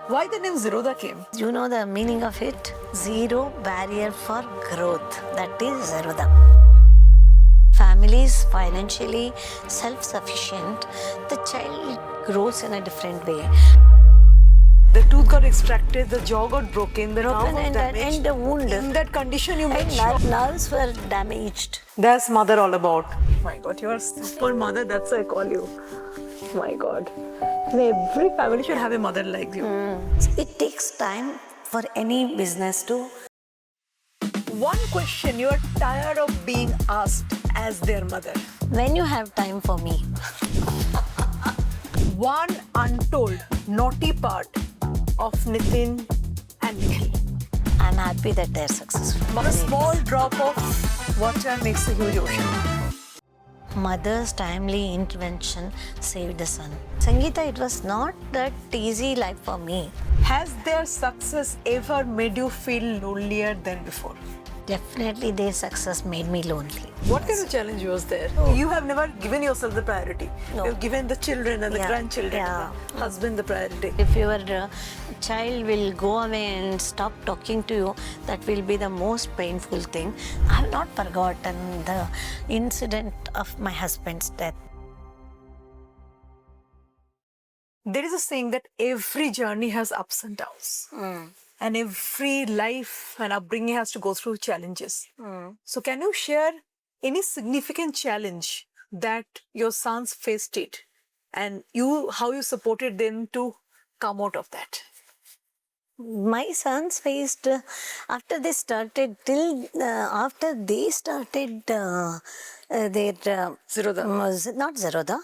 Why the name Zerodha came? You know the meaning of it? Zero barrier for growth. That is Zerodha. Families financially self-sufficient, the child grows in a different way. The tooth got extracted, the jaw got broken, the nerve was and damaged. the wound. In that condition, you made And sure. nerves were damaged. That's mother all about. My God, you are super mother. That's why I call you. My God. Every family should have a mother like you. It takes time for any business to. One question you are tired of being asked as their mother. When you have time for me. One untold naughty part of Nitin and Nikhil. I'm happy that they're successful. A small drop of water makes a huge ocean. Mother's timely intervention saved the son. Sangeeta, it was not that easy life for me. Has their success ever made you feel lonelier than before? Definitely their success made me lonely. What kind of challenge was there? You have never given yourself the priority. No. You have given the children and the grandchildren Yeah. and the husband the priority. If your child will go away and stop talking to you, that will be the most painful thing. I have not forgotten the incident of my husband's death. There is a saying that every journey has ups and downs. And every life and upbringing has to go through challenges. So can you share any significant challenge that your sons faced it and how you supported them to come out of that? My sons faced after they started their Zerodha. not Zerodha.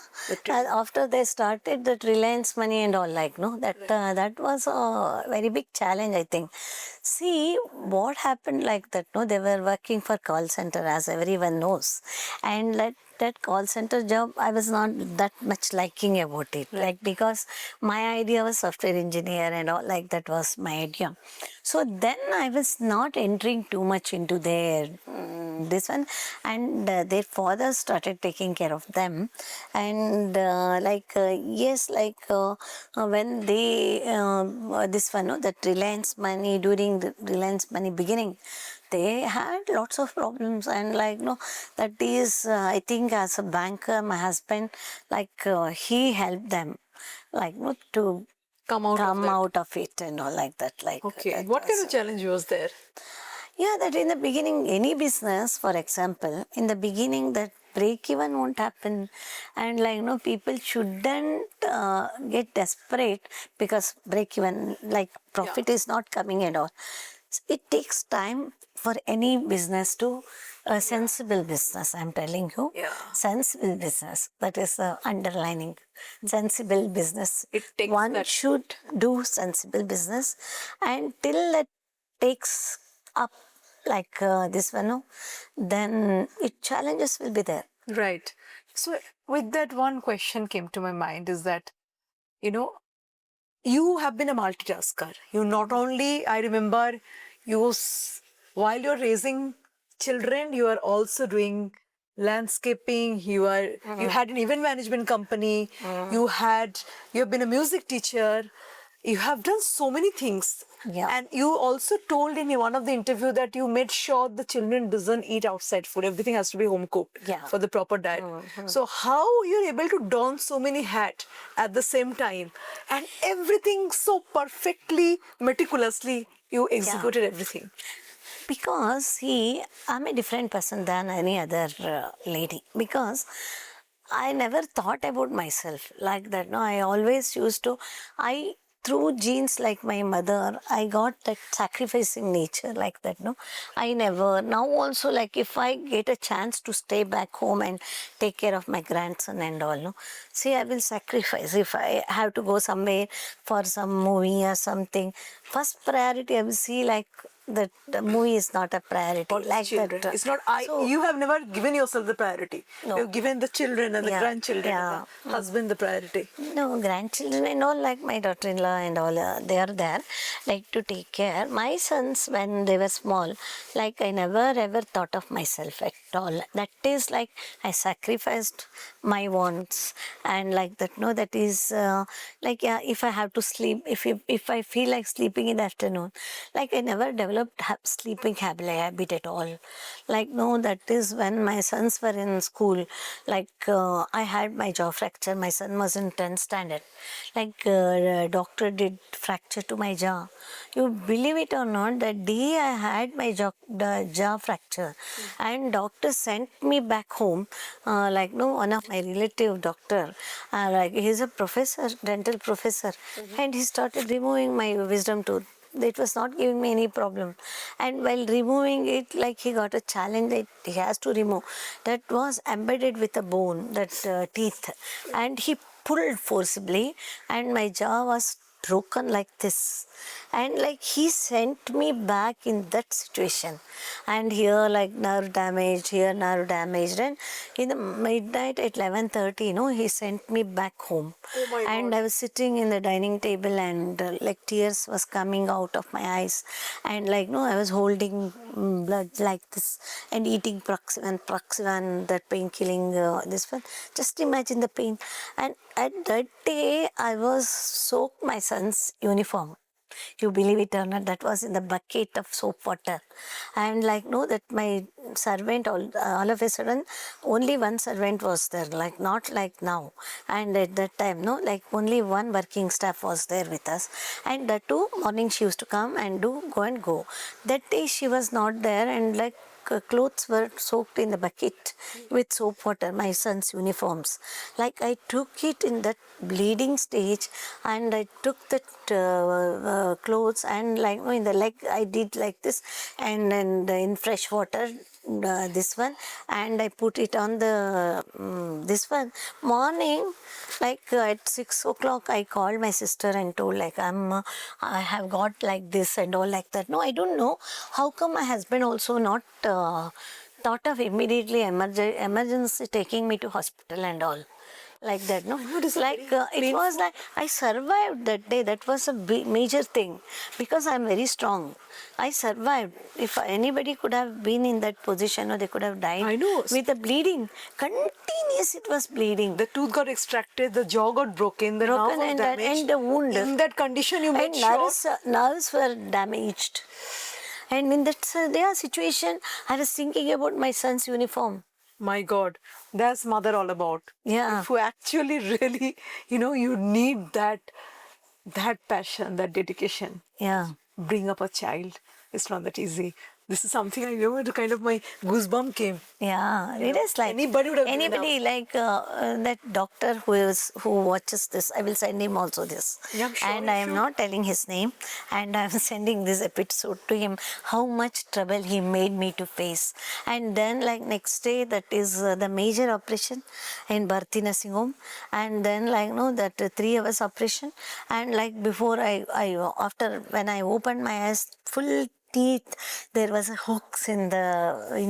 After they started that Reliance Money and all, like, no, that was a very big challenge, I think. See what happened, like that, no, they were working for call center, as everyone knows, and that call center job, I was not that much liking about it, like, because my idea was software engineer and all, like, that was my idea. So then I was not entering too much into their this one, and their father started taking care of them, and when they this one, no, that Reliance Money, during the Reliance Money beginning, they had lots of problems, and like, no, that is I think as a banker, my husband, like, he helped them, like, no, to Come out of it and all, like that. Like, Okay. What kind of challenge was there? yeah, that in the beginning, any business, for example, in the beginning, that break even won't happen, and like, no, people shouldn't get desperate because break even, like, profit is not coming at all. It takes time for any business to a sensible business. I'm telling you, sensible business. That is underlining sensible business. It takes One should do sensible business, and till that takes up, like this one, no, then challenges will be there. Right. So with that, one question came to my mind is that, you have been a multitasker. You not only, I remember, while you're raising children, you are also doing landscaping. You had an event management company. You have been a music teacher. You have done so many things. Yeah. And you also told in one of the interview that you made sure the children doesn't eat outside food. Everything has to be home cooked for the proper diet. So how you're able to don so many hats at the same time, and everything so perfectly, meticulously, you executed everything? Because, see, I'm a different person than any other lady, because I never thought about myself like that. No, I always used to, through genes like my mother, I got that sacrificing nature like that. No, I never, now also, like, if I get a chance to stay back home and take care of my grandson and all, no, see, I will sacrifice. If I have to go somewhere for some movie or something, first priority I will see, like, that the movie is not a priority, like children. that. It's not you have never given yourself the priority. No. You've given the children and the grandchildren and the husband the priority. No, grandchildren and all, like my daughter-in-law and all, they are there, like, to take care. My sons, when they were small, like, I never ever thought of myself at all. That is, like, I sacrificed my wants, and like that. No, that is like, yeah, if I have to sleep, if I feel like sleeping in the afternoon, like I never developed sleeping habit at all. Like, no, that is when my sons were in school. Like I had my jaw fracture. My son was in 10th standard. Like doctor did fracture to my jaw. You believe it or not, that day I had my jaw fracture, and doctor sent me back home. Like, no, one of my relative doctor, like he's a professor, dental professor, and he started removing my wisdom tooth. It was not giving me any problem, and while removing it, like he got a challenge that he has to remove. That was embedded with a bone, that teeth, and he pulled forcibly, and my jaw was broken like this. And like he sent me back in that situation, and here like nerve damaged, here nerve damaged, and in the midnight at 11:30, he sent me back home. Oh my And God. I was sitting in the dining table, and like tears was coming out of my eyes, and like, no, I was holding blood like this and eating proxivan, that pain killing this one. Just imagine the pain. And at that day I was soaked my son's uniform. You believe it or not, that was in the bucket of soap water. And like, no, that my servant, all of a sudden, only one servant was there, like not like now. And at that time, no, like only one working staff was there with us. And that too, morning she used to come and go and go. That day she was not there, and like clothes were soaked in the bucket with soap water, my son's uniforms. Like I took it in that bleeding stage, and I took that clothes, and like in the leg I did like this, and then in fresh water, this one, and I put it on the this one. Morning, like at 6 o'clock, I called my sister and told, like, I have got like this and all like that. No, I don't know how come my husband also not thought of immediately emergency taking me to hospital and all like that. No, It is like very it was like I survived that day. That was a major thing, because I'm very strong. I survived. If anybody could have been in that position, or they could have died. I know. With the bleeding, continuous it was bleeding. The tooth got extracted, the jaw got broken, the nerve Broken, was and damaged. the wound. In that condition, you made And sure. nerves were damaged. And in that situation, I was thinking about my son's uniform. My God, that's mother all about. Yeah. If you actually really, you need that passion, that dedication. Yeah. Bring up a child. It's not that easy. This is something I remember, kind of my goosebump came. Yeah, it is like Anybody would have given anybody like that doctor who watches this. I will send him also this, Yeah, I'm sure and you I am should. not telling his name, and I am sending this episode to him. How much trouble he made me to face, and then like next day, that is the major operation in Bharti nursing home, and then like that 3 hours operation, and like before I after when I opened my eyes, full teeth, there was a hooks in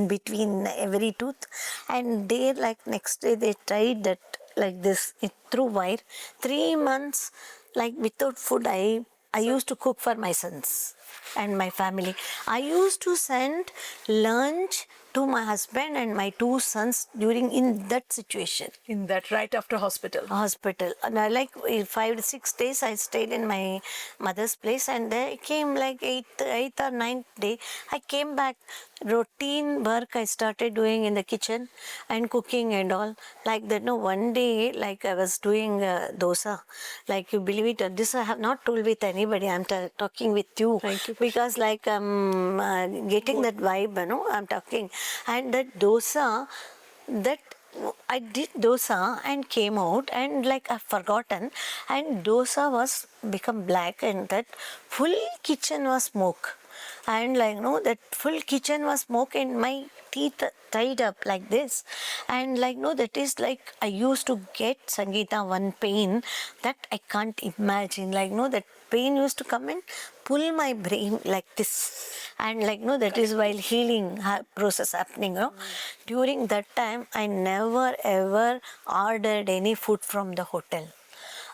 between every tooth, and they like next day they tried that like this through wire. 3 months like without food, I used to cook for my sons and my family. I used to send lunch to my husband and my 2 sons during in that situation. In that, right after hospital. And I like 5 to 6 days I stayed in my mother's place, and then I came like eighth or ninth day. I came back. Routine work I started doing in the kitchen and cooking and all like that. No, one day like I was doing dosa. Like, you believe it, this I have not told with anybody. I'm talking with you. Thank you. Because like I'm getting that vibe, I'm talking. And that dosa, that I did dosa and came out, and like I've forgotten, and dosa was become black, and that full kitchen was smoke, and like that full kitchen was smoke, and my teeth tied up like this, and like that is like I used to get, Sangeeta, one pain that I can't imagine. Like that pain used to come and pull my brain like this, and like that is while healing process happening. During that time I never ever ordered any food from the hotel.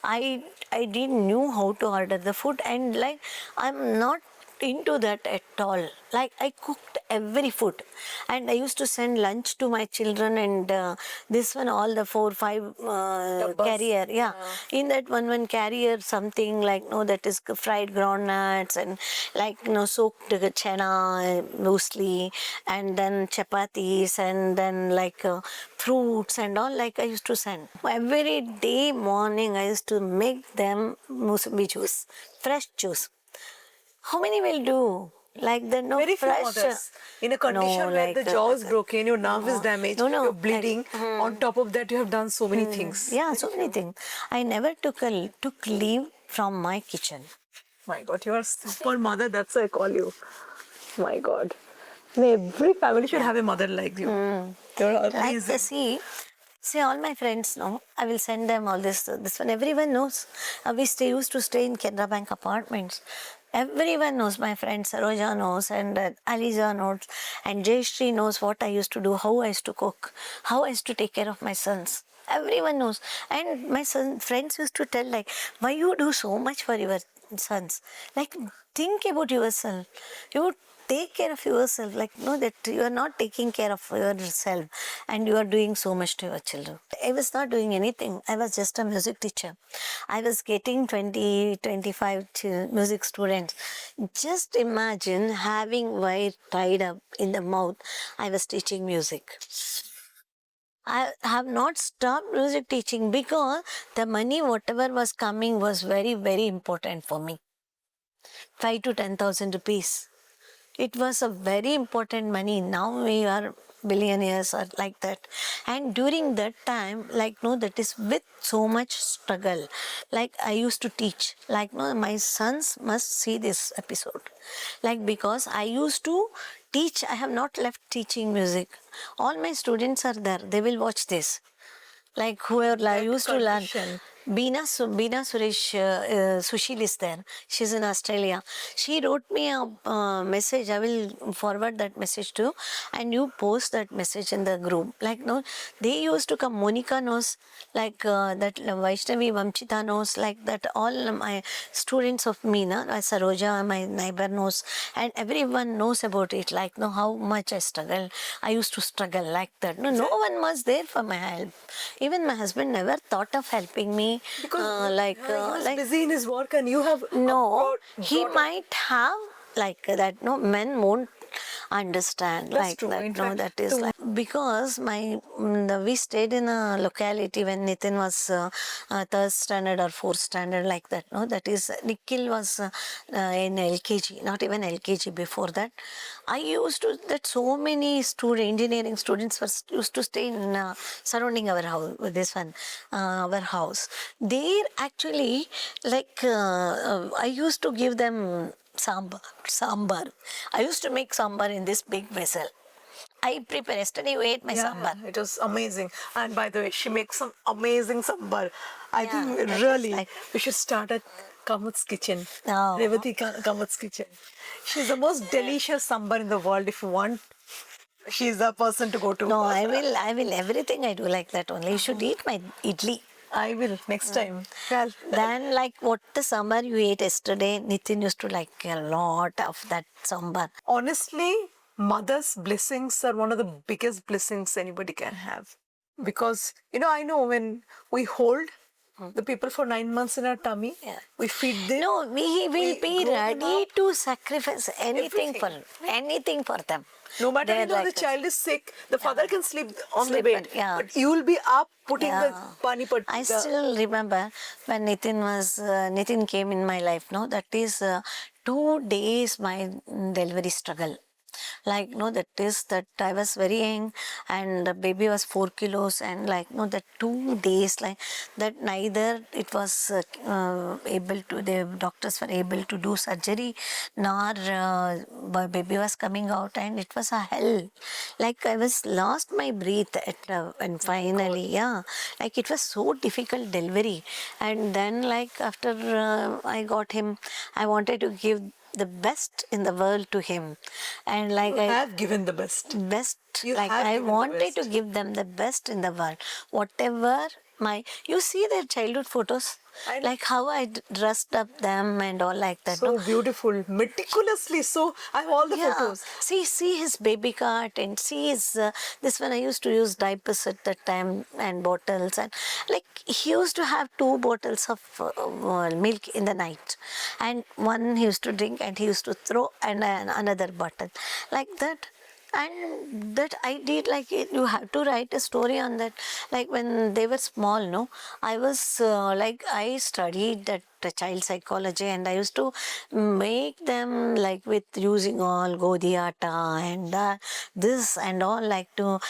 I didn't knew how to order the food, and like I'm not into that at all. Like I cooked every food, and I used to send lunch to my children, and this one all the 4-5 Dabbas. carrier, yeah. In that one carrier something like that is fried groundnuts and like soaked chana mostly, and then chapatis, and then like fruits and all. Like I used to send every day morning. I used to make them musambi juice, fresh juice. How many will do? Like the Very few fresh. mothers. In a condition No, where like the jaw is broken, your nerve is damaged, no, you're bleeding. like, On top of that, you have done so many things. yeah, so many things. I never took leave from my kitchen. My God, you are super mother. That's why I call you. My God. Every family should have a mother like you. You're Like amazing. see, all my friends know. I will send them all this one. Everyone knows. Used to stay in Canara Bank apartments. Everyone knows. My friend Zerodha knows, and Aliza knows, and Jayashree knows what I used to do, how I used to cook, how I used to take care of my sons. Everyone knows. And my friends used to tell like, why you do so much for your sons? Like, think about yourself. You take care of yourself, like know that you are not taking care of yourself, and you are doing so much to your children. I was not doing anything. I was just a music teacher. I was getting 20-25 music students. Just imagine having wire tied up in the mouth. I was teaching music. I have not stopped music teaching because the money whatever was coming was very, very important for me. 5 to 10,000 rupees. It was a very important money. Now we are billionaires or like that. And during that time, like that is with so much struggle. Like I used to teach. Like my sons must see this episode. Like because I used to teach. I have not left teaching music. All my students are there. They will watch this. Like whoever I used to learn. Beena Suresh Sushil is there. She's in Australia. She wrote me a message. I will forward that message to you, and you post that message in the group. Like they used to come. Monica knows, like that Vaishnavi Vamchita knows, like that all my students of Meena, Saroja, my neighbor knows, and everyone knows about it. Like how much I struggle. I used to struggle like that. No one was there for my help. Even my husband never thought of helping me. Because he was like busy in his work and you have no, he brought up. might have like that. No, men won't understand That's like true. that. In No, fact, that is like because we stayed in a locality when Nitin was third standard or fourth standard like that. No, that is Nikhil was in LKG, not even LKG before that. I used to that so many engineering students used to stay in surrounding our house. This one, our house. There actually like I used to give them sambar. I used to make sambar in this big vessel. I prepare. Yesterday you ate my sambar. It was amazing. And by the way, she makes some amazing sambar. I Yeah, think that is really like- we should start at Kamath's kitchen. No. Revathi Kamath's kitchen. She's the most delicious sambar in the world. If you want, she's the person to go to. No, I will. Everything I do like that only. You should eat my idli. I will next time. Well, Then, like what the sambar you ate yesterday, Nitin used to like a lot of that sambar. honestly, mother's blessings are one of the biggest blessings anybody can have. Because, I know when we hold the people for 9 months in our tummy, we feed them. No, we will be grow them ready up. to sacrifice anything Everything. for them. No matter They're the like that. child is sick, the father can sleep on Sleep the bed. yeah. But you will be up putting the pani pat. I still remember when Nitin came in my life. No, that is 2 days my delivery struggle. Like that is that I was very young and the baby was 4 kilos, and like that 2 days like that neither it was able to, the doctors were able to do surgery, nor my baby was coming out, and it was a hell. Like I was lost my breath and finally like it was so difficult delivery. And then like after I got him, I wanted to give the best in the world to him, and like You have given the best. best You like have I given the wanted to best. give them the best in the world, whatever you see their childhood photos, like how I dressed up them and all like that. So No? beautiful, meticulously. So I have all the Yeah, photos. see his baby cart and see his this one. I used to use diapers at that time and bottles, and like he used to have 2 bottles of milk in the night, and one he used to drink and he used to throw, and another bottle like that. And that I did like it, you have to write a story on that. Like when they were small, no, I was like I studied that child psychology, and I used to make them like with using all Godi atta and this and all, like to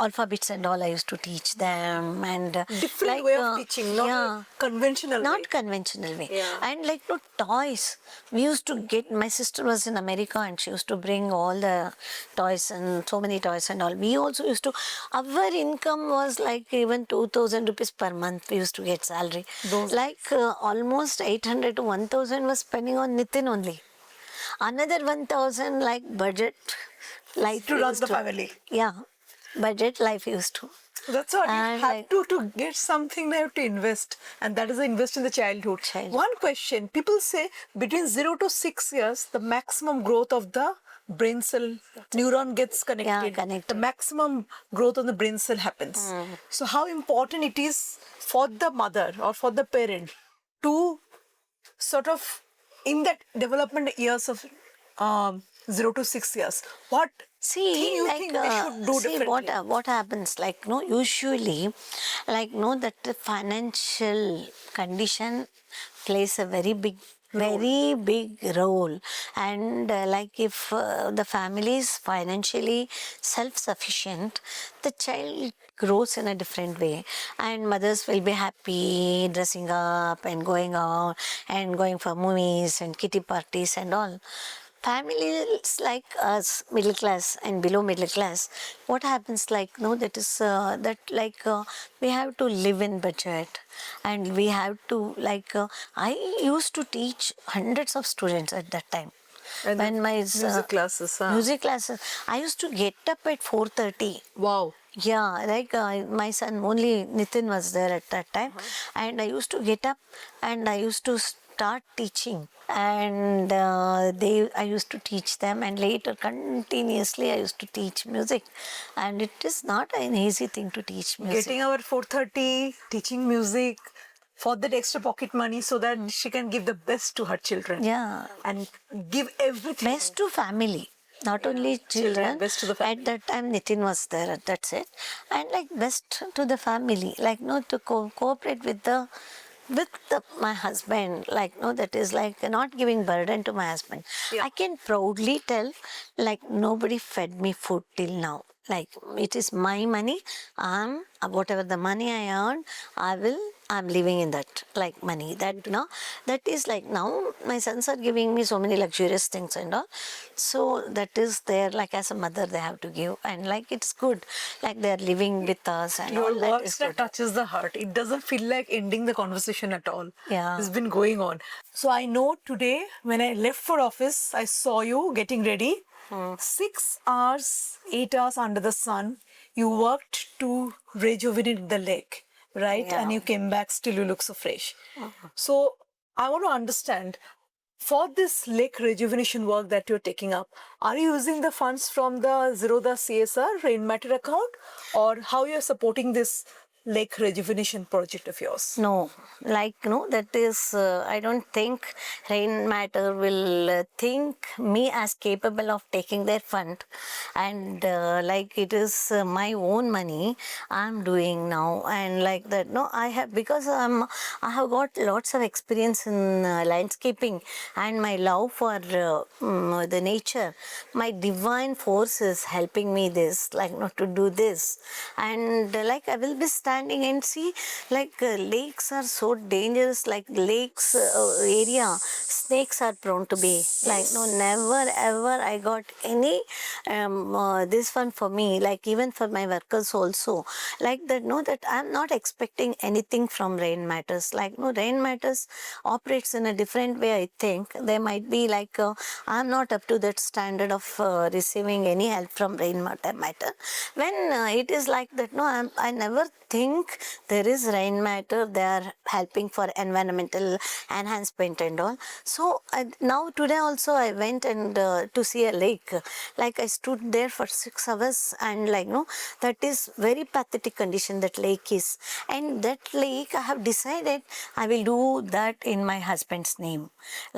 alphabets and all I used to teach them, and Different like way of teaching, not yeah, conventional way. not conventional way. Yeah. And like no toys, we used to get, my sister was in America and she used to bring all the toys and so many toys and all. We also used to, our income was like even 2,000 rupees per month we used to get salary. Like almost 800 to 1,000 was spending on Nitin only. Another 1,000 like budget life To run used the family. Yeah, budget life used to. That's what you And have like- to get something. They have to invest, and that is the invest in the childhood. One question: people say between 0 to 6 years, the maximum growth of the brain cell neuron gets connected. Yeah, connected. The maximum growth on the brain cell happens. So, how important it is for the mother or for the parent to sort of in that development years of 0 to 6 years, what See, thing you like, think they should do see differently? what happens, like, no, usually, like, no, that the financial condition plays a very big role. And like if the family is financially self-sufficient, the child grows in a different way, and mothers will be happy dressing up and going out and going for movies and kitty parties and all. Families like us, middle class and below middle class, what happens, like, no, that is that like we have to live in budget, and we have to like I used to teach hundreds of students at that time. And When my music classes, huh? music classes, I used to get up at 4:30. Wow. Yeah, like my son, only Nitin was there at that time, and I used to get up and I used to start teaching, and I used to teach them, and later continuously I used to teach music, and it is not an easy thing to teach music. Getting out at 4:30, teaching music for that extra pocket money so that she can give the best to her children. Yeah, And give everything. best to family. Not only children, best to the family. At that time Nitin was there, that's it. And like best to the family, like no, to cooperate with my husband, like no, that is like not giving burden to my husband. Yeah. I can proudly tell, like nobody fed me food till now. Like it is my money. Whatever the money I earn, I'm living in that like money. That that is like now my sons are giving me so many luxurious things and all. So that is there, like as a mother they have to give, and like it's good. Like they are living with us and Your all that words is that good. touches the heart. It doesn't feel like ending the conversation at all. Yeah. It's been going on. So I know today when I left for office, I saw you getting ready. 6 hours, 8 hours under the sun. You worked to rejuvenate the lake, right? Yeah. And you came back, still you look so fresh. So I want to understand, for this lake rejuvenation work that you're taking up, are you using the funds from the Zerodha CSR Rain Matter account, or how you're supporting this lake rejuvenation project of yours? No, like no, that is, I don't think Rain Matter will think me as capable of taking their fund, and like it is my own money I'm doing now, and like that. No, I have, because I have got lots of experience in landscaping, and my love for the nature, my divine force is helping me this, like not to do this, and like I will be standing and see, like lakes are so dangerous, like lakes area, snakes are prone to be, like no, never ever I got any this one for me, like even for my workers also, like that. No, that I'm not expecting anything from Rain Matters, like no, Rain Matters operates in a different way. I think they might be like I'm not up to that standard of receiving any help from Rain Matter. When it is like that, no, I never think think there is rain matter, they are helping for environmental enhancement and all. So now today also I went and to see a lake. Like I stood there for 6 hours and like no, that is very pathetic condition that lake is. And that lake I have decided I will do that in my husband's name.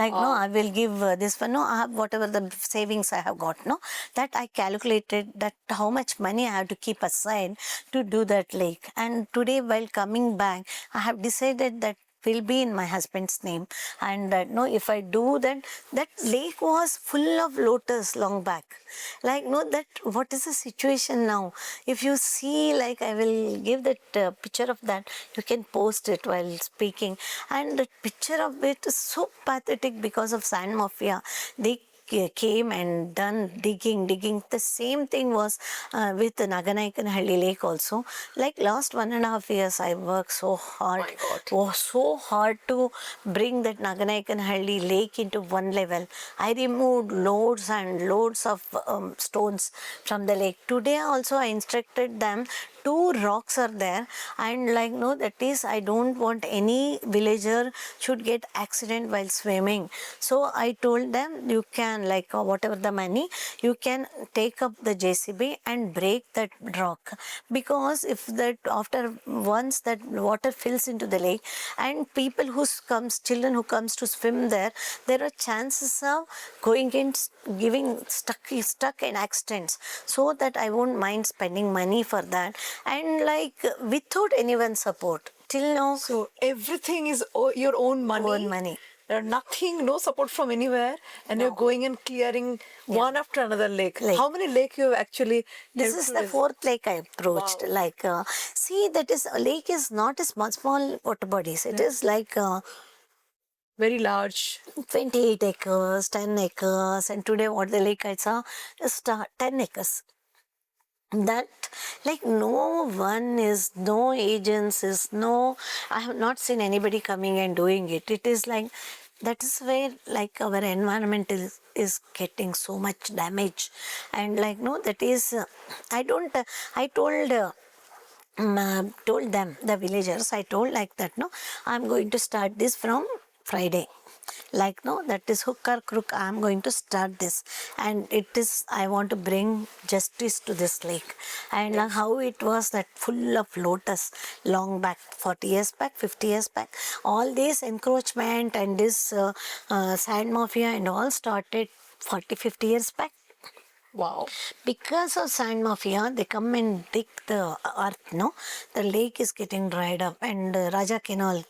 Like no, I will give this one, no, I have whatever the savings I have got, no, that I calculated that how much money I have to keep aside to do that lake. And today while coming back, I have decided that will be in my husband's name. And no, if I do that, that lake was full of lotus long back. Like no, that what is the situation now? If you see, like I will give that picture of that, you can post it while speaking. And the picture of it is so pathetic because of sand mafia. They came and done digging. The same thing was with the Naganaikanhalli lake also. Like last 1.5 years, I worked so hard. My God. Was so hard to bring that Naganaikanhalli lake into one level. I removed loads and loads of stones from the lake. Today also I instructed them, 2 rocks are there, and like no, that is I don't want any villager should get accident while swimming. So I told them, you can like whatever the money, you can take up the JCB and break that rock, because if that after once that water fills into the lake and people who comes, children who comes to swim there are chances of going in, giving stuck in accidents. So that I won't mind spending money for that, and like without anyone's support till now. So everything is your own money. Own money. There are nothing, no support from anywhere, and you're going and clearing one after another lake. How many lake you have actually? This is the 4th lake I approached. Wow. Like, see, that is lake is not a small water bodies. It is like Very large. 28 acres, 10 acres, and today what the lake I saw is 10 acres. That like no one is, no agents is, no, I have not seen anybody coming and doing it. It is like, that is where like our environment is getting so much damage. And like no, that is I told them, the villagers, I told like that, no, I'm going to start this from Friday. Like no, that is hook or crook, I am going to start this, and it is, I want to bring justice to this lake. And like how it was that full of lotus long back, 40 years back, 50 years back, all this encroachment and this sand mafia and all started 40-50 years back. Wow. Because of sand mafia, they come and dig the earth, no? The lake is getting dried up, and Raja Canal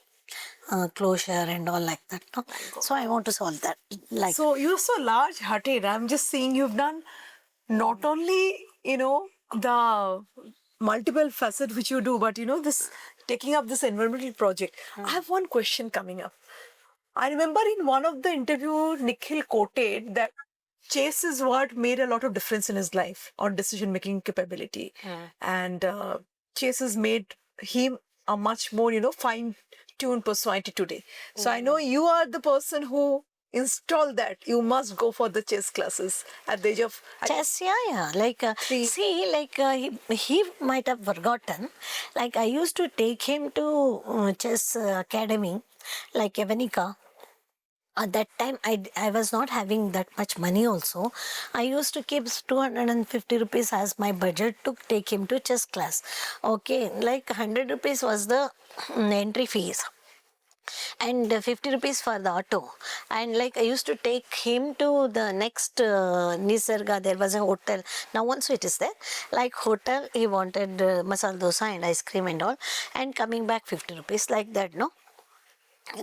closure and all like that, no? So I want to solve that. Like, So you're so large-hearted. I'm just seeing you've done not only, the multiple facets which you do, but, this taking up this environmental project. I have one question coming up. I remember in one of the interview, Nikhil quoted that chase is what made a lot of difference in his life on decision-making capability. And chase has made him a much more, fine-tuned personality today. So I know you are the person who installed that. You must go for the chess classes at the age of... chess, yeah. Like, see, like, he might have forgotten. Like, I used to take him to chess academy, like Evanika. At that time, I was not having that much money also. I used to keep 250 rupees as my budget to take him to chess class. Okay, like 100 rupees was the entry fees. And 50 rupees for the auto. And like I used to take him to the next Nisarga, there was a hotel. Now also it is there. Like hotel, he wanted masala dosa and ice cream and all. And coming back 50 rupees like that, no?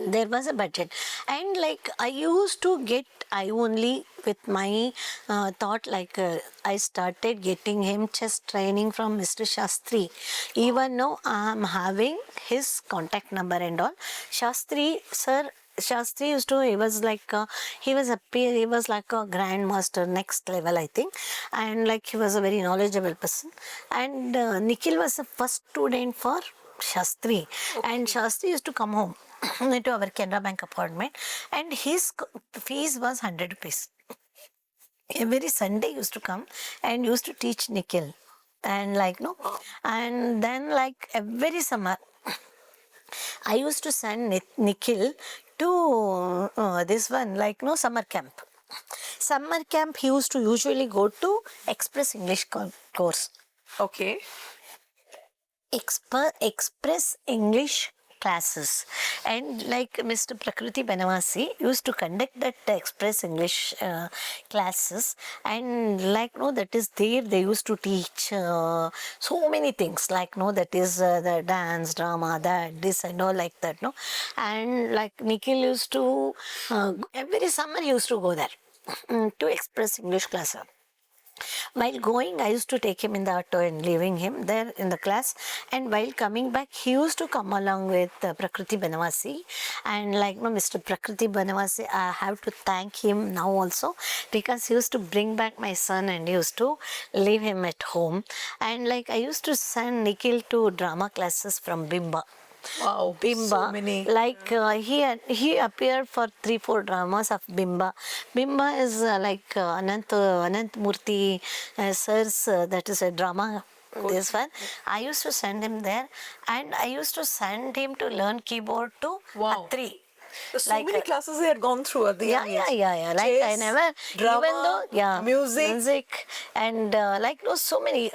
There was a budget, and like I used to get, I only with my thought, like I started getting him chess training from Mr. Shastri. Even now I'm having his contact number and all. Shastri sir, Shastri used to, he was like he was like a grandmaster next level, I think, and like he was a very knowledgeable person. And Nikhil was the first student for Shastri, and Shastri used to come home into our Canara Bank apartment, and his fees was 100 rupees. Every Sunday used to come and used to teach Nikhil. And like, no, and then like every summer, I used to send Nikhil to this one, like, no, summer camp. Summer camp, he used to usually go to Express English course. Okay. Express English classes, and like Mr. Prakriti Banavasi used to conduct that Express English classes, and like no, that is there they used to teach so many things, like no, that is the dance, drama, that this and all like that, no, and like Nikhil used to every summer he used to go there to Express English class. While going, I used to take him in the auto and leaving him there in the class. And while coming back, he used to come along with Prakriti Banavasi. And like no, Mr. Prakriti Banavasi, I have to thank him now also, because he used to bring back my son and he used to leave him at home. And like I used to send Nikhil to drama classes from Bimba. Wow, Bimba, so many. like he appeared for 3-4 dramas of Bimba. Bimba is like Anant Murthy sir's, that is a drama. This one, I used to send him there, and I used to send him to learn keyboard to Wow. Atri. So Like, many classes they had gone through at the young age. Yeah. Like I Chess, never, drama, even though, music. and like no, so many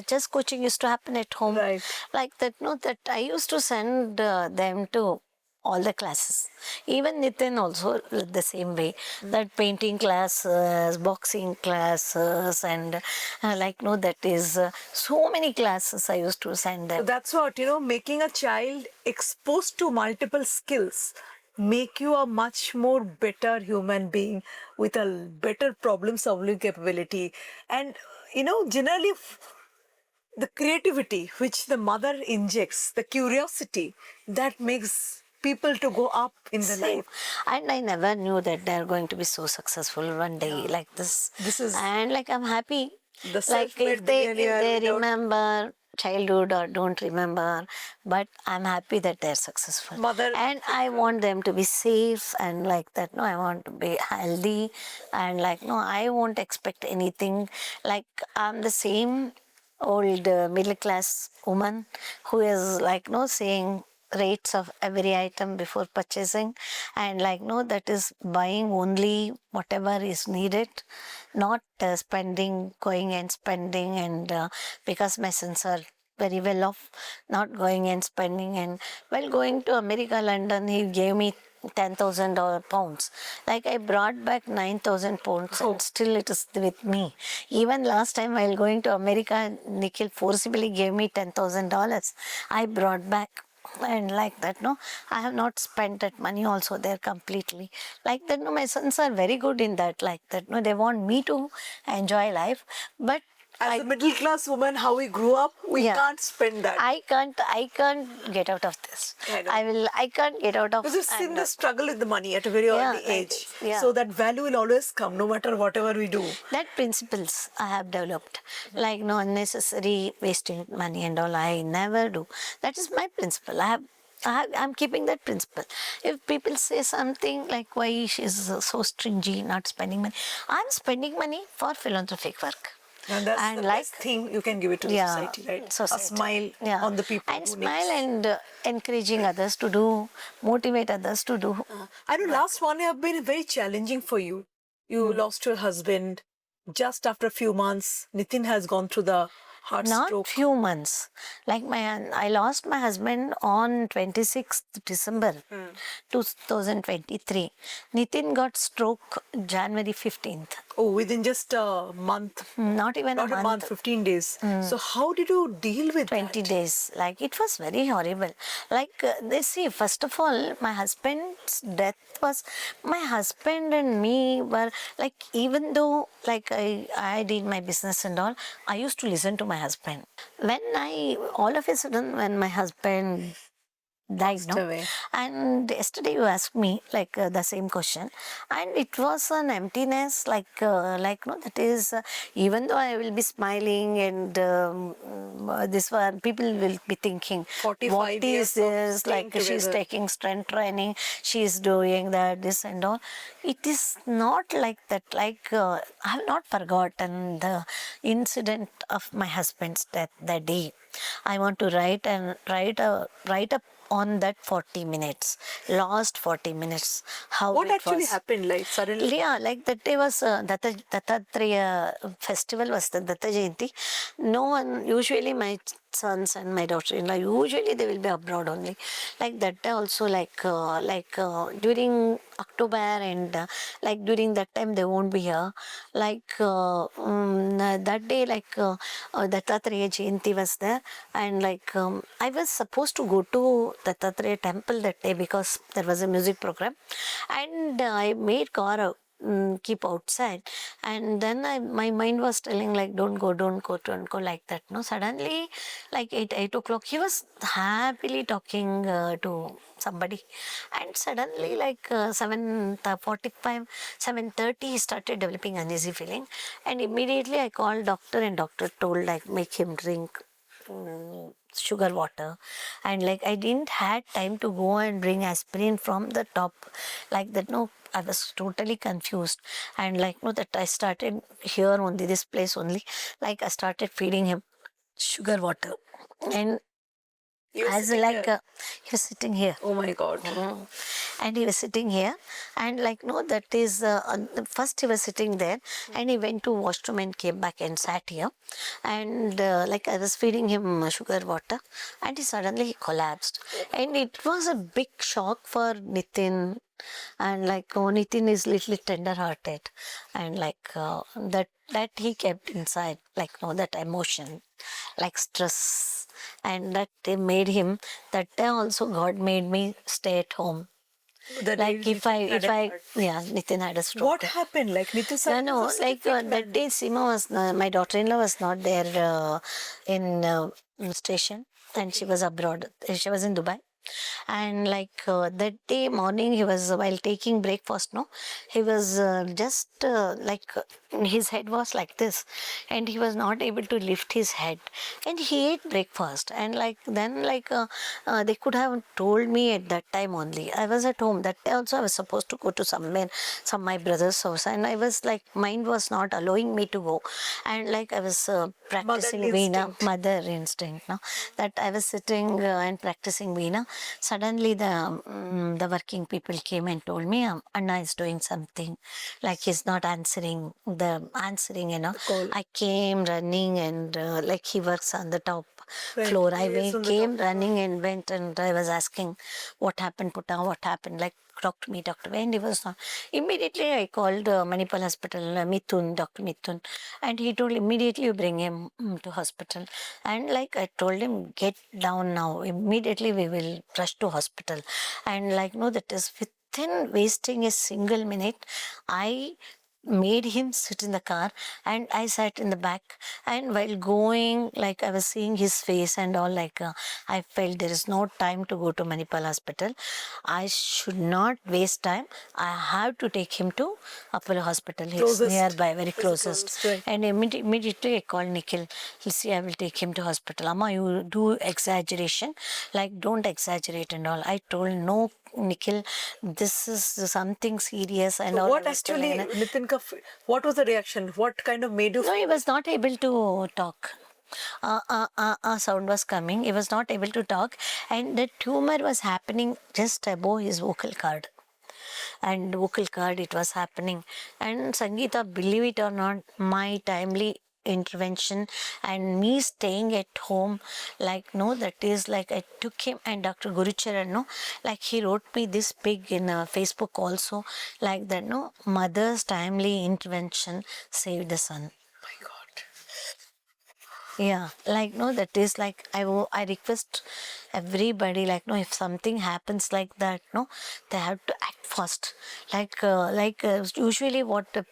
chess coaching used to happen at home. Right. Like that, no, that I used to send them to all the classes. Even Nitin also the same way. That painting classes, boxing classes, and like no, that is so many classes I used to send So them. that's what, making a child exposed to multiple skills make you a much more better human being with a better problem solving capability. And, generally the creativity which the mother injects, the curiosity that makes people to go up in the Same. life. And I never knew that they're going to be so successful one day like this. This is And like I'm happy. the Like self-made if millionaire they without remember childhood or don't remember, but I'm happy that they're successful. mother. And I want them to be safe and like that. No, I want to be healthy, and like no, I won't expect anything. Like I'm the same old middle class woman who is like no saying rates of every item before purchasing, and like no, that is buying only whatever is needed, not spending, going and spending, and because my sons are very well off, not going and spending. And while going to America, London, he gave me $10,000 pounds. Like I brought back 9,000 pounds, and still it is with me. Even last time while going to America, Nikhil forcibly gave me $10,000. I brought back. And like that, no, I have not spent that money also there completely. Like that, no, my sons are very good in that. Like that, no, they want me to enjoy life, but As a middle class woman, how we grew up, we Yeah. can't spend that. I can't get out of this. I know. I can't get out of. Because you've seen and, the struggle with the money at a very Yeah, early like age. this, yeah. So that value will always come no matter whatever we do. That principles I have developed, like no unnecessary wasting money and all, I never do. That is my principle. I'm keeping that principle. If people say something like why she's so stingy, not spending money, I'm spending money for philanthropic work. And that's And the like, best thing you can give it to the society, right? society. A smile Yeah. on the people And who smile needs. and encouraging others to do, motivate others to do. I know last one year have been very challenging for you. You lost your husband just after a few months. Nitin has gone through the heart Not stroke. few months. Like I lost my husband on 26th December 2023. Nitin got stroke January 15th. Oh, within just a month. Not even Not a month. 15 days. So how did you deal with 20 that? days. Like it was very horrible. Like they see, first of all, my husband's death was, my husband and me were like, even though like I did my business and all, I used to listen to my husband. When all of a sudden, when my husband died, Passed no? away. And yesterday you asked me like the same question, and it was an emptiness, no, that is, even though I will be smiling and this one, people will be thinking, what 45 is years of this? staying Like she's together. taking strength training, she's doing that, this and all. It is not like that. Like I have not forgotten the incident of my husband's death that day. I want to write up on that 40 minutes, last 40 minutes, how What it actually was. happened, like suddenly? Yeah, like that day was Dattatreya festival was the Datta Jayanti. No one, usually my sons and my daughter-in-law, usually they will be abroad only. Like that day also, during October and like during that time they won't be here. That day, Dattatreya Jayanti was there, and I was supposed to go to Dattatreya temple that day because there was a music program, and I made car keep outside, and then my mind was telling like don't go, don't go, like that. No, suddenly like 8 o'clock he was happily talking to somebody, and suddenly 7:45, 7:30 he started developing uneasy feeling, and immediately I called doctor, and doctor told like make him drink sugar water, and like I didn't had time to go and bring aspirin from the top, like that. No, I was totally confused, and like no, that I started here only, this place only, like I started feeding him sugar water, and You were as sitting like here. he was sitting here. Oh my God. And he was sitting here, and like no, that is first he was sitting there, and he went to washroom and came back and sat here, and like I was feeding him sugar water, and he suddenly collapsed, and it was a big shock for Nitin, and like oh, Nitin is little tender hearted, and that he kept inside, like no, that emotion, like stress, and that they made him, that day also God made me stay at home. That Like Nitin had a heart. yeah, Nitin had a stroke. What happened? Like Nitin No, suddenly no, was such a like fit man. that day Seema was, my daughter-in-law was not there in station, and she was abroad. She was in Dubai. And that day morning, he was, while taking breakfast, no, he was his head was like this, and he was not able to lift his head, and he ate breakfast, and they could have told me at that time only. I was at home that day also. I was supposed to go to somewhere, some my brother's house, and I was like, mind was not allowing me to go, and like I was practicing Motherly Veena, instinct. mother instinct, no, that I was sitting and practicing Veena. Suddenly, the working people came and told me, Anna is doing something, like he's not answering, you know. The call. I came running, and like he works on the top Right. floor. Yes, on the Came top. running and went, and I was asking, what happened, Putta? What happened? Like, talk to me, doctor. And he was not. Immediately, I called Manipal Hospital, Mithun, Dr. Mithun, and he told immediately you bring him to hospital. And like I told him, get down now. Immediately we will rush to hospital. And like no, that is within wasting a single minute, I made him sit in the car, and I sat in the back, and while going, like I was seeing his face and all, I felt there is no time to go to Manipal Hospital. I should not waste time. I have to take him to Apollo Hospital. It's Closest. nearby, very It's the closest. closest, right. And immediately I called Nikhil. He'll see, I will take him to hospital. Amma, you do exaggeration, like don't exaggerate and all. I told no, Nikhil, this is something serious and So all. what I was telling, actually, Nitin ka, what was the reaction? What kind of made you no, he feel? was not able to talk. Sound was coming. He was not able to talk, and the tumor was happening just above his vocal cord. And vocal cord, it was happening. And Sangeeta, believe it or not, my timely intervention and me staying at home, like no, that is like I took him, and Dr. Gurucharan, no, like he wrote me this big in Facebook also, like that, no, mother's timely intervention saved the son. My God. Yeah, like no, that is like I request everybody, like, no, if something happens like that, no, they have to act fast. Usually what the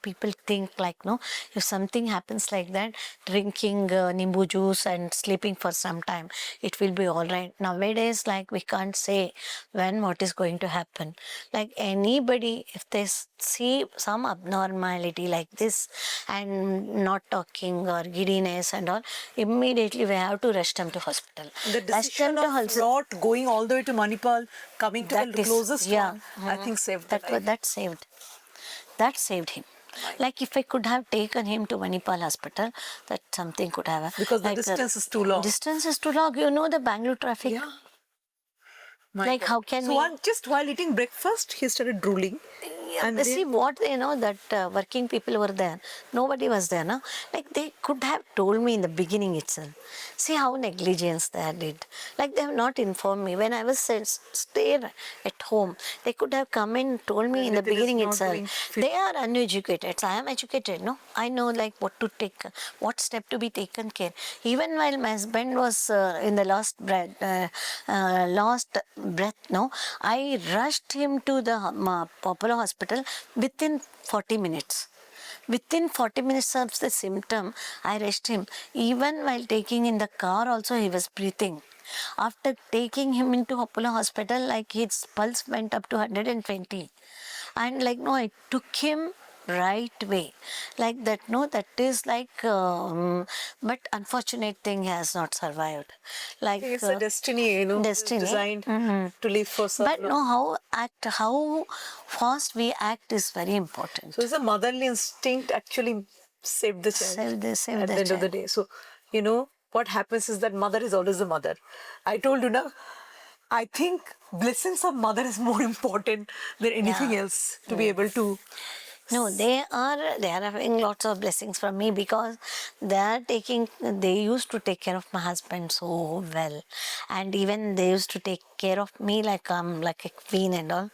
people think, like, no, if something happens like that, drinking nimbu juice and sleeping for some time, it will be all right. Nowadays, like, we can't say when what is going to happen. Like, anybody, if they see some abnormality like this and not talking or giddiness and all, immediately we have to rush them to hospital. The decision of not going all the way to Manipal, coming to the closest one, I think saved the life. That saved him. Like, if I could have taken him to Manipal hospital, that something could have. Because the distance is too long. Distance is too long. You know the Bangalore traffic. Yeah. Like, how can so just while eating breakfast, he started drooling. And see what, that working people were there. Nobody was there, no? Like, they could have told me in the beginning itself. See how negligence they did. Like, they have not informed me. When I was stayed at home, they could have come and told me in the beginning itself. They are uneducated. So I am educated, no? I know, like, what to take, what step to be taken care. Even while my husband was in the last breath, no, I rushed him to the Apollo hospital within 40 minutes. Within 40 minutes of the symptom, I rushed him. Even while taking in the car also, he was breathing. After taking him into Apollo hospital, like, his pulse went up to 120. And, like, no, I took him right way. Like that, no, that is like, but unfortunate thing has not survived. Like, it's a destiny, destiny designed to live for so But no, how fast we act is very important. So it's a motherly instinct actually saved the child Save at the end of the day. So, what happens is that mother is always the mother. I told you now, I think blessings of mother is more important than anything else to be able to. No, they are having lots of blessings from me, because they used to take care of my husband so well, and even they used to take care of me like I'm like a queen and all,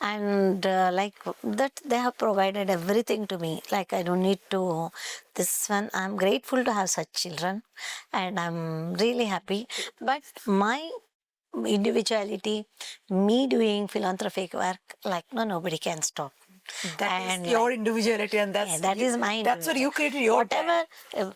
and like that, they have provided everything to me. Like, I don't need to. This one, I'm grateful to have such children, and I'm really happy. But my individuality, me doing philanthropic work, like, no, nobody can stop. That is your individuality, and that is mine. That's what you created your whatever. If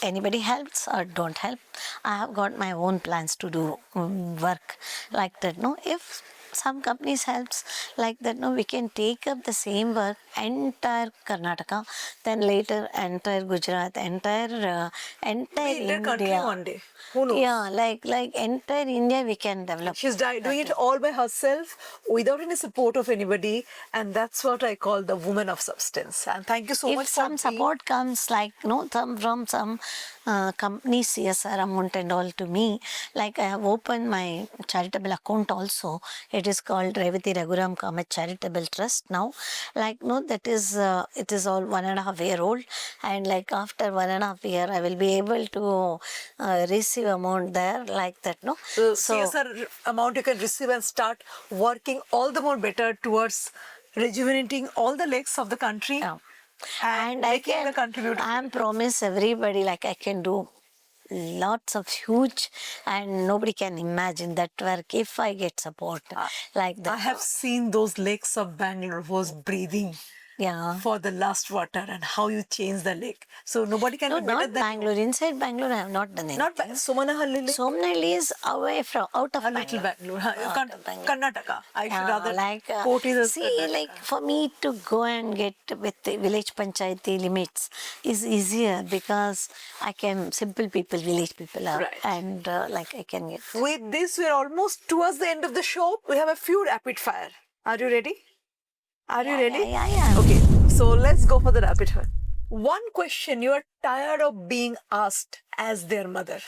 anybody helps or don't help, I have got my own plans to do work like that. No, if some companies helps like that, no, we can take up the same work entire Karnataka, then later entire Gujarat, entire India. One day. Who knows? Yeah, like entire India we can develop. She's doing it all by herself without any support of anybody, and that's what I call the woman of substance. And thank you so much. If some support comes, like, no, from some company CSR amount and all to me, like, I have opened my charitable account also. It is called Revathi Kamath Charitable Trust now. Like, no, that is it is all 1.5 year old, and like after 1.5 year, I will be able to receive amount there like that, no. So CSR amount you can receive and start working all the more better towards rejuvenating all the lakes of the country. Yeah. And I can contribute. I am promise everybody, like, I can do lots of huge, and nobody can imagine that work if I get support like that. I have seen those lakes of Bangalore was breathing. Yeah. For the last water, and how you change the lake. So nobody can No, do better not than Bangalore. Inside Bangalore, I have not done anything. Not Somanahalli lake. Somanahalli is away from out of A little Bangalore. Karnataka. I should rather like quote it as see, Karnataka. like, for me to go and get with the village panchayati limits is easier, because I can simple people, village people are, Right. and like, I can get. With this, we're almost towards the end of the show. We have a few rapid fire. Are you ready? Are you ready? Yeah. Okay, so let's go for the rapid fire. One question you are tired of being asked as their mother.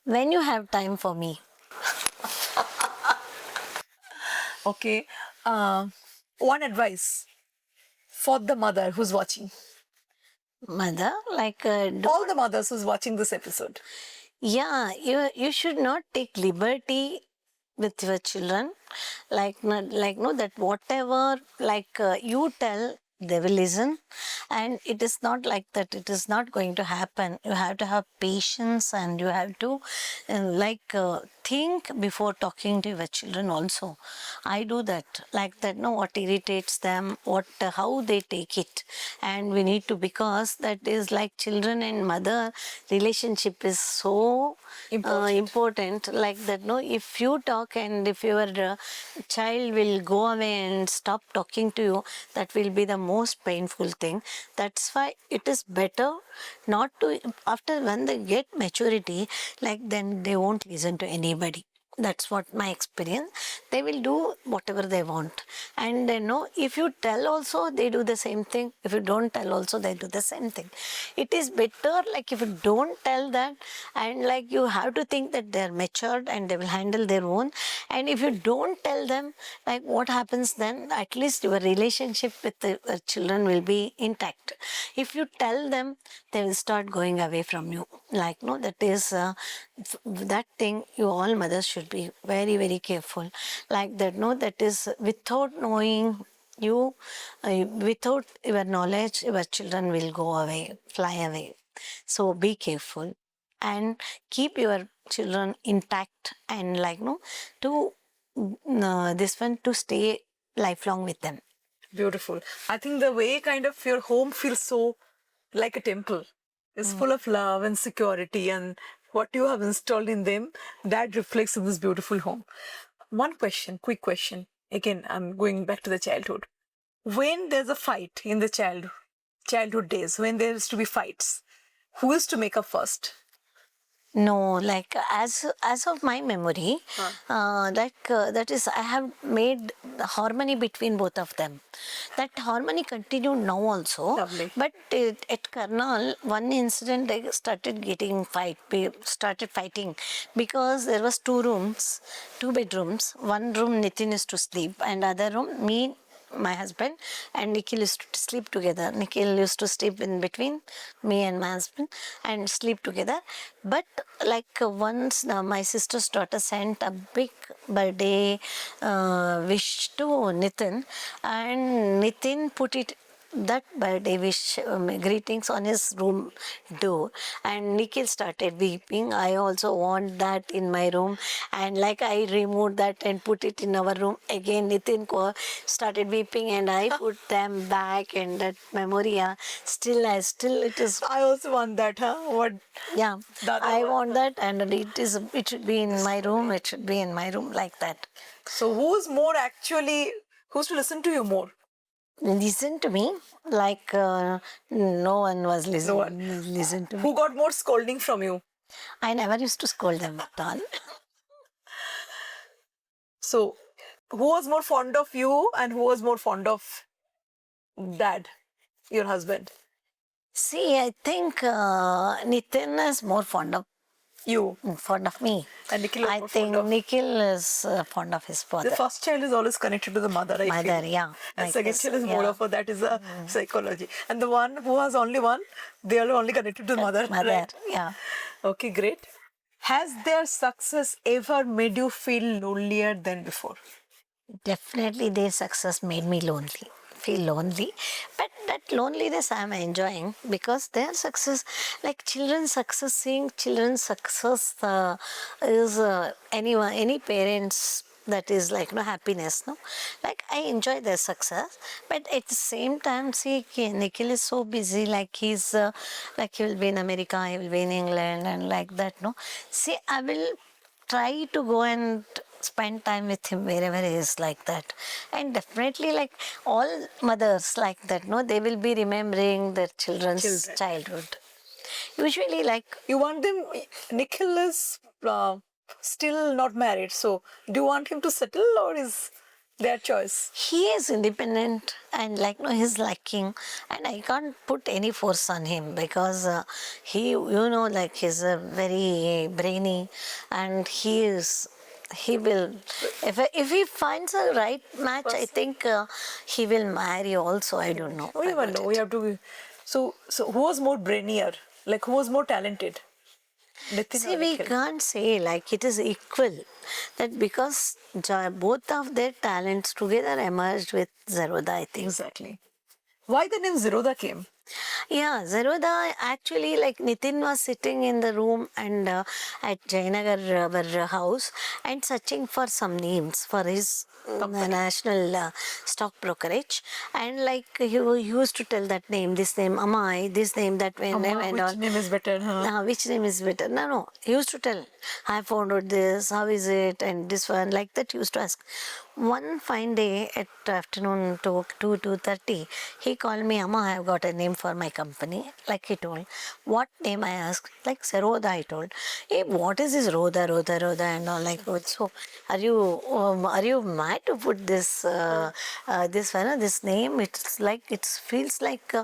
When you have time for me. Okay. One advice for the mother who's watching. Mother, like, All the mothers who's watching this episode. yeah, you should not take liberty with your children, like no, that whatever, like, you tell, they will listen. And it is not like that, it is not going to happen. You have to have patience, and you have to think before talking to your children also. I do that, like that, no, what irritates them, what how they take it. And we need to, because that is like children and mother relationship is so important, like that, no, if you talk and if your child will go away and stop talking to you, that will be the most painful thing. That's why it is better not to, after when they get maturity, like then they won't listen to anybody. That's what my experience. They will do whatever they want. And they know, if you tell also, they do the same thing. If you don't tell also, they do the same thing. It is better, like if you don't tell that, and like you have to think that they're matured and they will handle their own. And if you don't tell them, like what happens then, at least your relationship with the children will be intact. If you tell them, they will start going away from you. Like, no, that is that thing you all mothers should be very, very careful. Like that, no, that is without knowing you, without your knowledge, your children will go away, fly away. So be careful and keep your children intact, and like, no, to this one to stay lifelong with them. Beautiful. I think the way kind of your home feels so like a temple. It's full of love and security, and what you have installed in them, that reflects in this beautiful home. One question, quick question. Again, I'm going back to the childhood. When there's a fight in the childhood days, when there is to be fights, who is to make up first? No, like as of my memory, that is, I have made the harmony between both of them. That harmony continued now also. Lovely. But at Karnal, one incident they started started fighting, because there was two bedrooms. One room Nitin used to sleep, and other room me, my husband, and Nikhil used to sleep together. Nikhil used to sleep in between me and my husband and sleep together. But like once my sister's daughter sent a big birthday wish to Nitin, and Nitin put it, that birthday wish greetings on his room door, and Nikhil started weeping. I also want that in my room, and like I removed that and put it in our room again. Nitin started weeping, and I put them back, and that memory, still it is. I also want that, huh? What? Yeah, I want that, and it should be in my room. It should be in my room, like that. So who's to listen to you more? Listen to me, like no one was listening. Listen to me. Who got more scolding from you? I never used to scold them at all. So, who was more fond of you and who was more fond of dad, your husband? See, I think Nitin is more fond of me. And Nikhil is I more think fond of... Nikhil is fond of his father. The first child is always connected to the mother, I feel. Mother, yeah. And like second this, child is more yeah. of that is a psychology. And the one who has only one, they are only connected to the mother. Mother, Right? yeah. Okay, great. Has their success ever made you feel lonelier than before? Definitely their success made me feel lonely. But that loneliness I'm enjoying, because their success, like children's success, seeing children's success is any parents, that is like no happiness, no, like I enjoy their success. But at the same time, see, Nikhil is so busy, like he's like he will be in America, he will be in England, and like that, no. See, I will try to go and spend time with him wherever he is, like that. And definitely, like all mothers like that, no, they will be remembering their children's childhood. Usually, like, You want them... Nikhil is still not married, so do you want him to settle or is their choice? he is independent, and like, no, he's liking, and I can't put any force on him, because he, like he's a very brainy, and he will, if he finds a right match, I think he will marry also. I don't know. We never know. We have to... So who was more brainier? Like, who was more talented? Nitin See, or we Nikhil? can't say like it is equal. That because both of their talents together emerged with Zerodha, I think. Exactly. Why the name Zerodha came? Yeah, Zerodha, actually, like Nitin was sitting in the room and at Jayanagar, our house, and searching for some names for his national stock brokerage. And like he used to tell that name, this name, Amai, this name, that name, Amma, and which all. name is better? Huh? Which name is better? No, no. He used to tell, I found out this, how is it, and this one, like that. He used to ask. One fine day at afternoon to 2:30, he called me, Amma, I have got a name for my company. Like he told. What name? I asked. Like Zerodha, I told. Hey, what is this Rodha, and all like that. So, are you mad to put this name? It's like it feels like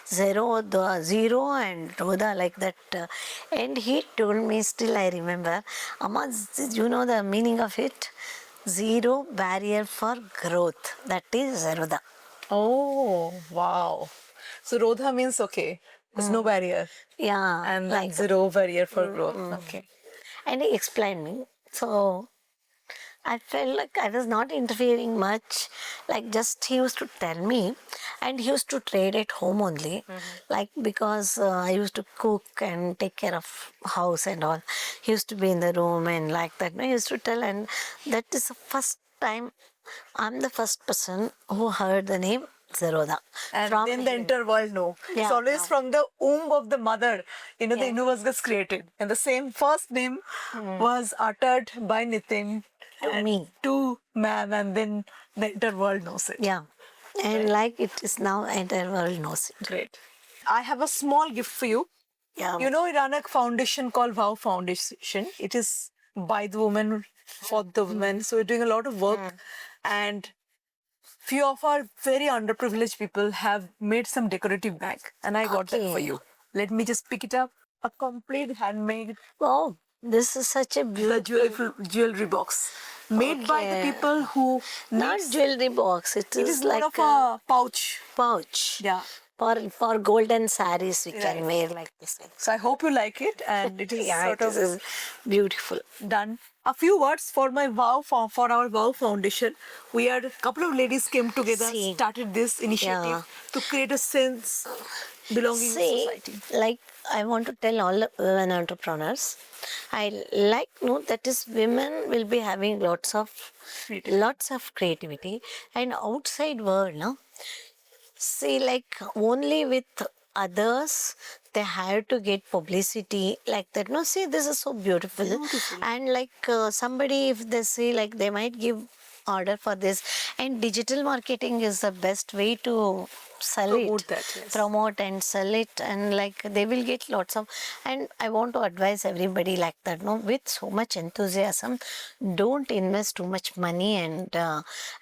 zero and Rodha like that. And he told me, still I remember, Amma, you know the meaning of it? Zero barrier for growth. That is Zerodha. Oh, wow. So Rodha means okay, there's no barrier. Yeah, And then like zero barrier for growth. Okay. and he explained me. So I felt like I was not interfering much. Like just he used to tell me, and he used to trade at home only. Like because I used to cook and take care of house and all. He used to be in the room and like that. He used to tell, and that is the first time I'm the first person who heard the name Zerodha And from then the him. entire world know. It's Yeah, always yeah. from the womb of the mother, the Yeah. universe gets created. And the same first name was uttered by Nitin To and me. to man, and then the entire world knows it. Yeah. And like it is now entire world knows it. Great. I have a small gift for you. Yeah. You know, we run a foundation called Wow Foundation. It is by the women, for the women. So we're doing a lot of work. And few of our very underprivileged people have made some decorative bag. And I got that for Okay. you. Let me just pick it up. A complete handmade Wow, this is such a the beautiful. jewelry box. Made by the Okay. people who Not needs, jewelry box. It it is is more like of a pouch. pouch. Yeah. For golden saris we can Right. wear like this. So I hope you like it, and it is Yeah, sort this of is beautiful. done. A few words for my for our Wow Foundation. We had a couple of ladies came together, See. started this initiative Yeah. to create a sense belonging in See, society. like I want to tell all the women entrepreneurs, I like know that is women will be having Creativity. lots of creativity and outside world, no? See, like only with others they have to get publicity like that. No, see, this is so beautiful. And like somebody, if they see, like they might give order for this. And digital marketing is the best way to sell Promote it, that, yes. promote and sell it, and like they will get lots of. And I want to advise everybody like that, no, with so much enthusiasm, don't invest too much money and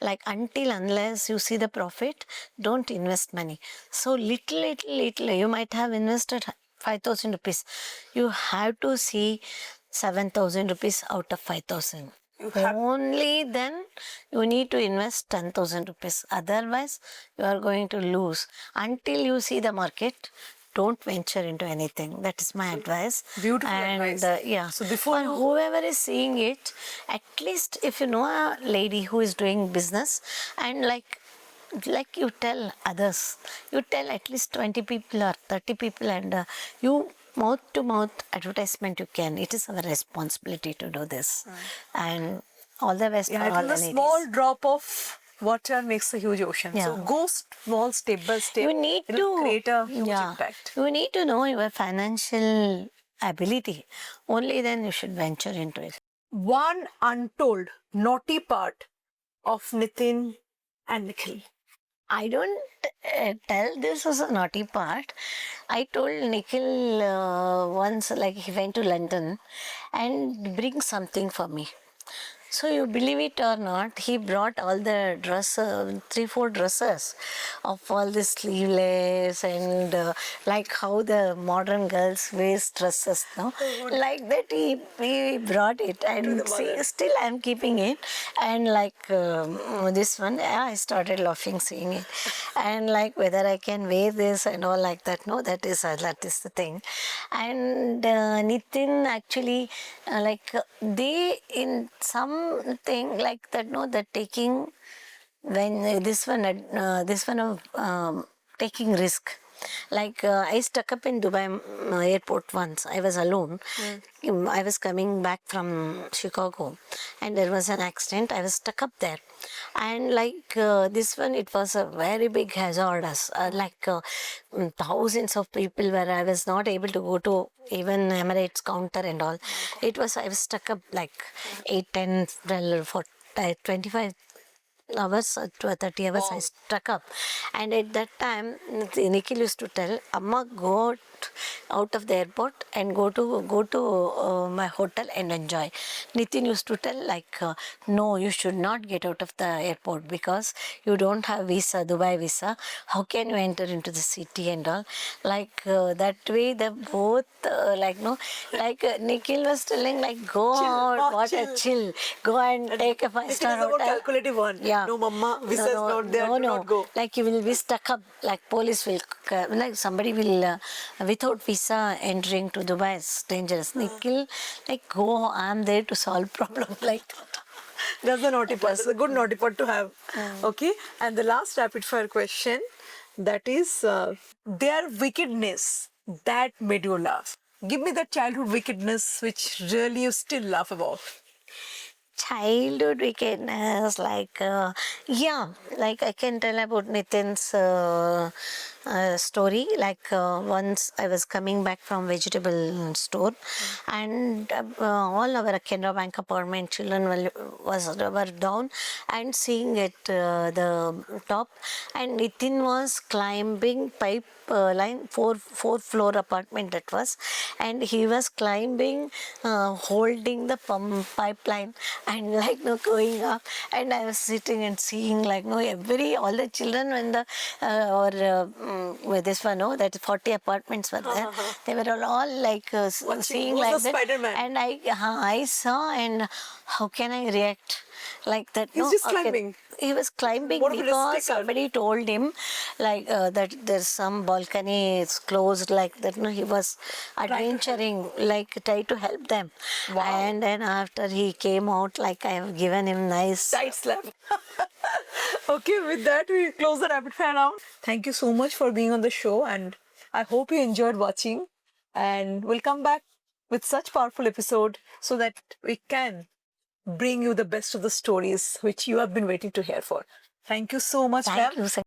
like until unless you see the profit, don't invest money. So little, you might have invested 5,000 rupees. You have to see 7,000 rupees out of 5,000. Only then you need to invest 10,000 rupees. Otherwise, you are going to lose. Until you see the market, don't venture into anything. That is my advice. Beautiful and, advice. Yeah. So before For you- whoever is seeing it, at least if you know a lady who is doing business and like you tell others, you tell at least 20 people or 30 people, and you mouth to mouth advertisement you can. It is our responsibility to do this. And all the best Yeah, for it all is a ladies. small drop of water makes a huge ocean. So Yeah. go small, step by step. You need It'll to create a huge impact. You need to know your financial ability. Only then you should venture into it. One untold naughty part of Nitin and Nikhil. I don't tell this as a naughty part. I told Nikhil once, like he went to London and bring something for me. So you believe it or not, he brought all the dresses, 3-4 dresses of all the sleeveless and like how the modern girls wear dresses, no? Like that he brought it, and see, still I'm keeping it. And like this one, I started laughing seeing it. And like whether I can wear this and all like that, no, that is the thing. And Nitin actually, they in something like that, no, that taking when this one taking risk. Like I stuck up in Dubai airport once. I was alone. I was coming back from Chicago, and there was an accident. I was stuck up there, and like this one, it was a very big hazardous. Thousands of people where I was not able to go to even Emirates counter and all. It was I was stuck up like 8, 10, well, for 25 hours, 30 hours I stuck up. And at that time, Nikhil used to tell, Amma, go out of the airport and go to my hotel and enjoy. Nitin used to tell like, no, you should not get out of the airport because you don't have visa, Dubai visa. How can you enter into the city and all? Like that way, they both Nikhil was telling like, go out, what a chill, go and take a 5-star Nitin is a more hotel. calculative one. Yeah. No, mama, visa is not there. No, Do not go. Like you will be stuck up. Like police will, like somebody will, without visa entering to Dubai is dangerous. Nikhil, like go, I'm there to solve problem. Like That's a naughty part. That's a good naughty part to have. Okay. And the last rapid fire question, that is their wickedness that made you laugh. Give me that childhood wickedness which really you still laugh about. childhood wickedness, like like I can tell about Nitin's story. Like once I was coming back from vegetable store, and all our Canara Bank apartment children were down and seeing at the top, and Nitin was climbing pipe line, four floor apartment that was, and he was climbing, holding the pipeline and like going up, and I was sitting and seeing like all the children when the with this one, that 40 apartments were there. They were all like seeing like that, Spider-Man. and I saw, and how can I react like that? He's just climbing. He was climbing What a because risk taker. somebody told him like that there's some balcony is closed, like that. No, he was adventuring, like try to help them. Wow. And then after he came out, like I have given him nice Tight slap. Okay, with that we close the rapid fire round. Thank you so much for being on the show, and I hope you enjoyed watching. And we'll come back with such powerful episode so that we can bring you the best of the stories which you have been waiting to hear for. Thank you so much, Thank ma'am. you.